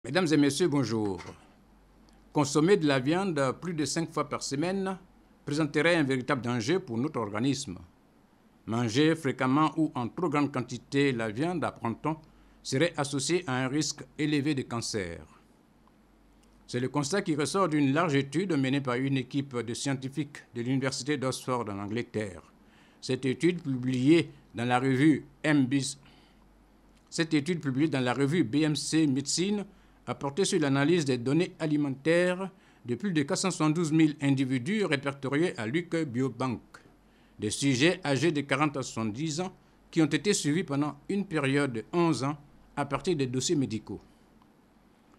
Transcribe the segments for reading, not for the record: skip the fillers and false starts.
Mesdames et messieurs, bonjour. Consommer de la viande plus de 5 fois par semaine présenterait un véritable danger pour notre organisme. Manger fréquemment ou en trop grande quantité la viande, apprend-on, serait associé à un risque élevé de cancer. C'est le constat qui ressort d'une large étude menée par une équipe de scientifiques de l'Université d'Oxford en Angleterre. Cette étude publiée dans la revue BMC Medicine a porté sur l'analyse des données alimentaires de plus de 472 000 individus répertoriés à Luke Biobank, des sujets âgés de 40 à 70 ans qui ont été suivis pendant une période de 11 ans à partir des dossiers médicaux.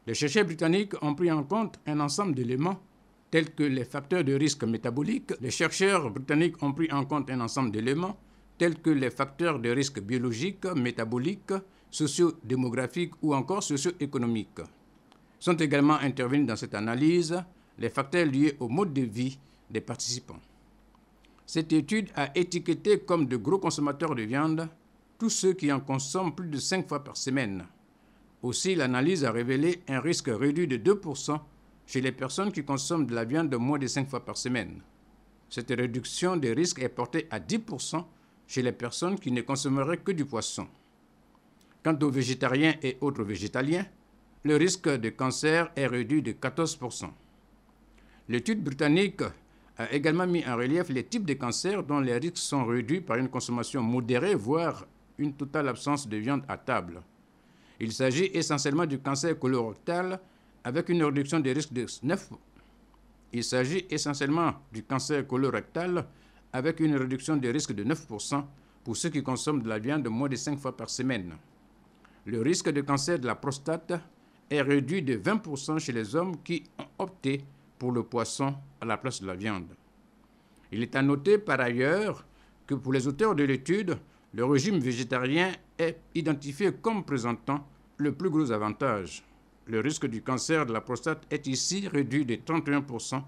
Les chercheurs britanniques ont pris en compte un ensemble d'éléments tels que les facteurs de risque métaboliques. Les chercheurs britanniques ont pris en compte un ensemble d'éléments tels que les facteurs de risque biologiques, métaboliques, socio-démographiques ou encore socio-économiques. Sont également intervenus dans cette analyse les facteurs liés au mode de vie des participants. Cette étude a étiqueté comme de gros consommateurs de viande tous ceux qui en consomment plus de 5 fois par semaine. Aussi, l'analyse a révélé un risque réduit de 2% chez les personnes qui consomment de la viande de moins de 5 fois par semaine. Cette réduction des risques est portée à 10% chez les personnes qui ne consommeraient que du poisson. Quant aux végétariens et autres végétaliens, le risque de cancer est réduit de 14%. L'étude britannique a également mis en relief les types de cancers dont les risques sont réduits par une consommation modérée, voire une totale absence de viande à table. Il s'agit essentiellement du cancer colorectal avec une réduction des risques de 9%. Il s'agit essentiellement du cancer colorectal avec une réduction des risques de 9% pour ceux qui consomment de la viande de moins de 5 fois par semaine. Le risque de cancer de la prostate est réduit de 20% chez les hommes qui ont opté pour le poisson à la place de la viande. Il est à noter par ailleurs que pour les auteurs de l'étude, le régime végétarien est identifié comme présentant le plus gros avantage. Le risque du cancer de la prostate est ici réduit de 31%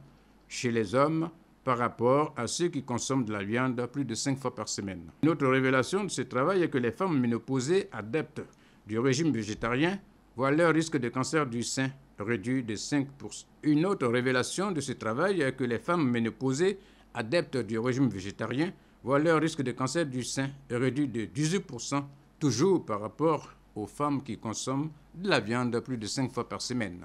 chez les hommes par rapport à ceux qui consomment de la viande plus de 5 fois par semaine. Une autre révélation de ce travail est que les femmes ménopausées adeptes du régime végétarien voient leur risque de cancer du sein réduit de 5%. Une autre révélation de ce travail est que les femmes ménopausées adeptes du régime végétarien voient leur risque de cancer du sein réduit de 18%, toujours par rapport aux femmes qui consomment de la viande plus de 5 fois par semaine.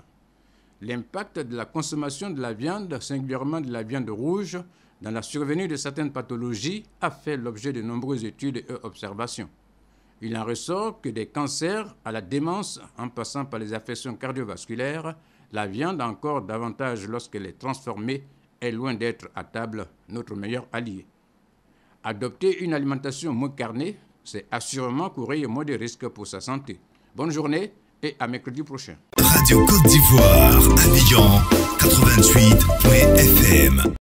L'impact de la consommation de la viande, singulièrement de la viande rouge, dans la survenue de certaines pathologies a fait l'objet de nombreuses études et observations. Il en ressort que des cancers à la démence, en passant par les affections cardiovasculaires, la viande encore davantage lorsqu'elle est transformée est loin d'être à table notre meilleur allié. Adopter une alimentation moins carnée, c'est assurément courir moins de risques pour sa santé. Bonne journée et à mercredi prochain. Radio Côte d'Ivoire, Abidjan 88.fm.